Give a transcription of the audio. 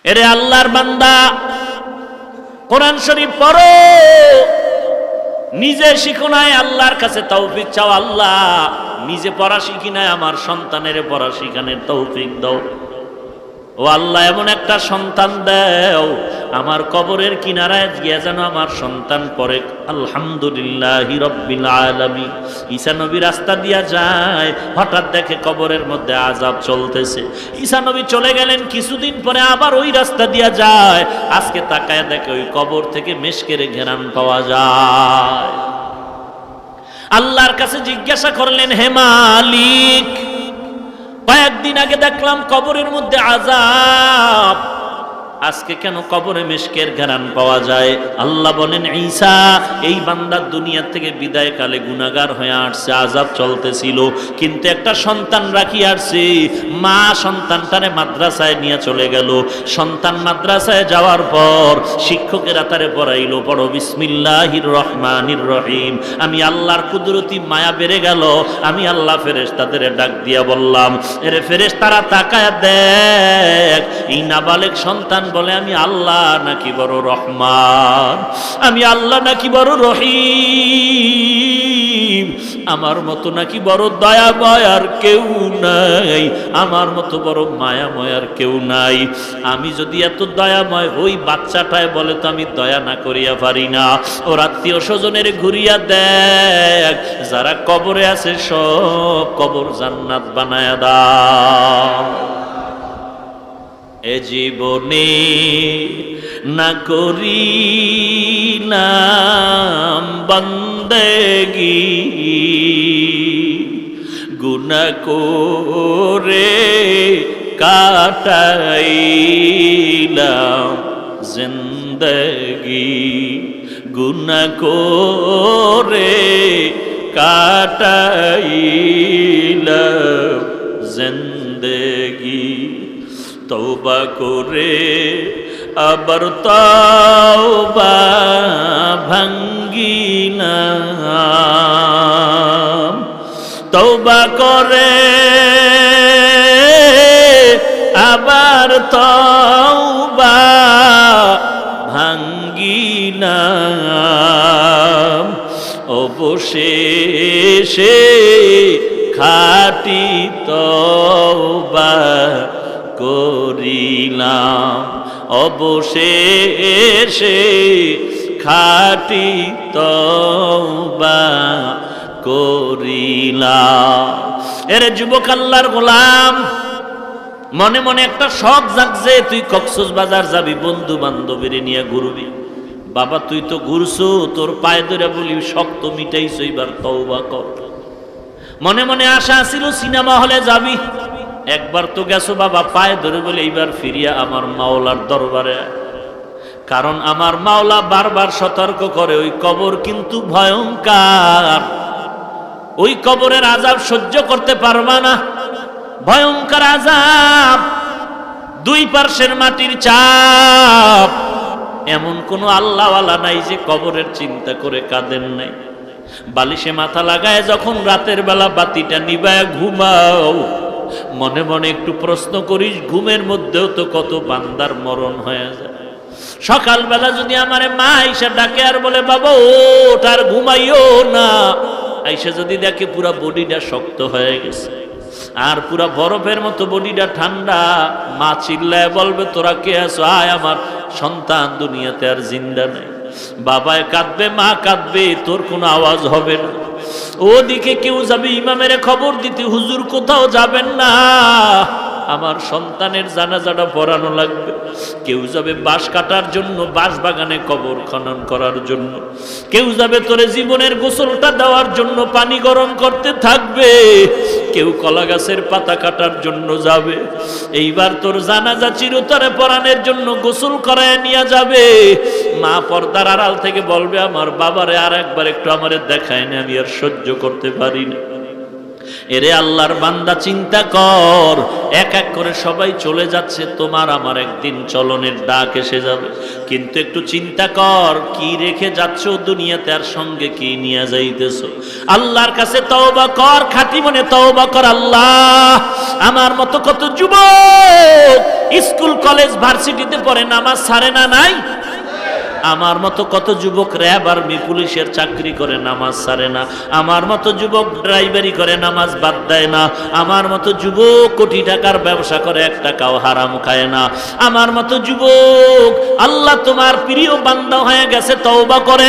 এরে আল্লাহর বান্দা, কোরআন শরীফ পড়ো, নিজে শিখো নাই, আল্লাহর কাছে তৌফিক চাও। আল্লাহ নিজে পড়া শিখি নাই, আমার সন্তানের পড়া শিখানের তৌফিক দাও। ও আল্লাহ, এমন একটা সন্তান দাও আমার কবরের কিনারায় গিয়া যেন আমার সন্তান পড়ে আলহামদুলিল্লাহি রাব্বিল আলামিন। ঈসা নবী রাস্তা দিয়া যায়, হঠাৎ দেখে কবরের মধ্যে আযাব চলতেছে। ঈসা নবী চলে গেলেন, কিছুদিন পরে আবার ওই রাস্তা দিয়া যায়, আজকে তাকায় দেখে ওই কবর থেকে মেশকের ঘেরান পাওয়া যায়। আল্লাহর কাছে জিজ্ঞাসা করলেন, হে মালিক, কয়েকদিন আগে দেখলাম কবরের মধ্যে আযাব, আজকে কেন কবরে মেশকের ঘ্রাণ পাওয়া যায়? আল্লাহ বলেন, ঈসা এই বান্দার দুনিয়া থেকে বিদায় কালে গুনাহগার হয়ে আসছে, আযাব চলতেছিল, কিন্তু একটা সন্তান রাখি আসছে। মা সন্তানটারে মাদ্রাসায় নিয়ে চলে গেল। সন্তান মাদ্রাসায় যাওয়ার পর শিক্ষকেরা তারে পড়াইলো, পড়ো বিসমিল্লাহির রহমানির রহিম। আমি আল্লাহর কুদরতি মায়া বেড়ে গেল। আমি আল্লাহ ফেরেশতাদের ডাক দিয়া বললাম, এরে ফেরেশতারা তাকায় দেখ, এই নাবালেগ সন্তান বলে আমি আল্লাহ নাকি বড় রহমান, আমি আল্লাহ নাকি বড় রহিম, আমার মতো নাকি বড় দয়াময় আর কেউ নাই, আমার মতো বড় মায়াময় আর কেউ নাই। আমি যদি এত দয়াময় ওই বাচ্চাটায় বলে তো আমি দয়া না করিয়া পারি না। ওর আত্মীয় স্বজনের ঘুরিয়া দেখ, যারা কবরে আছে সব কবর জান্নাত বানায়া দাও। এ জীবনে না করিলাম বন্দেগি, গুনাহ করে কাটাইলাম জিন্দেগি, গুনাহ করে কাটাইলাম জিন্দেগি। তওবা করে আবার তওবা ভাঙ্গিলাম, তওবা করে আবার তওবা ভাঙ্গিলাম, অবশেষে খাঁটি তওবা করিলাম, অবশেষে খাঁটি তওবা করিলাম। এর যুবক আল্লাহর গোলাম, মনে মনে একটা শখ জাগছে, তুই কক্সবাজার যাবি, বন্ধু বান্ধবীর নিয়ে ঘুরবি। বাবা তুই তো ঘুরছো, তোর পায়ে ধরে বলি শখ তো মিটাইছো, এবার তওবা কর। মনে মনে আশা ছিল সিনেমা হলে যাবি, একবার তো গেছো বাবা, পায়ে ধরে বলে এইবার ফিরিয়া আমার মাওলার দরবারে। কারণ আমার মাওলা বারবার সতর্ক করে, ওই কবর কিন্তু ভয়ঙ্কর, ওই কবরের আযাব সহ্য করতে পারবা না, ভয়ঙ্কর আযাব, দুই পার্শ্বের মাটির চাপ। এমন কোন আল্লাহওয়ালা নাই যে কবরের চিন্তা করে কাঁদেন নাই। বালিশে মাথা লাগায় যখন রাতের বেলা বাতিটা নিবায় ঘুমাও, মনে মনে একটু প্রশ্ন করিস, ঘুমের মধ্যেও তো কত বান্দার মরণ হয়ে যায়। সকালবেলা যদি আমারে মা আইসা ডাকে আর বলে, বাবা ওঠ আর ঘুমাইও না, আইসা যদি দেখে পুরা বডিটা শক্ত হয়ে গেছে আর পুরা বরফের মতো বডিটা ঠান্ডা, মা চিল্লায় বলবে, তোরা কে আছো, আয়, আমার সন্তান দুনিয়াতে আর জিন্দা নেই। বাবায় কাঁদবে, মা কাঁদবে, তোর কোনো আওয়াজ হবে না। ওদিকে কেউ যাবে ইমামের খবর দিতে, হুজুর কোথাও যাবেন না, আমার সন্তানের জানাজাটা পড়ানো লাগবে। কেউ যাবে বাঁশ কাটার জন্য, বাঁশ বাগানে কবর খনন করার জন্য। কেউ যাবে তোরে জীবনের গোসলটা দেওয়ার জন্য, পানি গরম করতে থাকবে। কেউ কলা গাছের পাতা কাটার জন্য যাবে। এইবার তোর জানাজা চিরতরে পরাণের জন্য গোসল করায় নিয়ে যাবে। মা পর্দার আড়াল থেকে বলবে, আমার বাবারে আর একবার একটু আমারে দেখায় না, আমি আর সহ্য করতে পারি না। এরে আল্লাহর বান্দা চিন্তা কর, এক এক করে সবাই চলে যাচ্ছে, তোমার আমার একদিন চলনের ডাক এসে যাবে। কিন্তু একটু চিন্তা কর, কি রেখে যাচ্ছ দুনিয়াতে, আর সঙ্গে কি নিয়ে যাইতেছো। আল্লাহর কাছে তওবা কর, খাঁটি মনে তওবা কর। আল্লাহ, আমার মতো কত যুবক স্কুল কলেজ ভার্সিটিতে পড়ে, নামাজ ছাড়ে না নাই? আমার মতো কত যুবক র্যাব আর্মি পুলিশের চাকরি করে, নামাজ ছাড়ে না। আমার মতো যুবক ড্রাইভারি করে, নামাজ বাদ দেয় না। আমার মতো যুবক কোটি টাকার ব্যবসা করে, এক টাকাও হারাম খায় না। আমার মতো যুবক আল্লাহ তোমার প্রিয় বান্দা হয়ে গেছে, তওবা করে।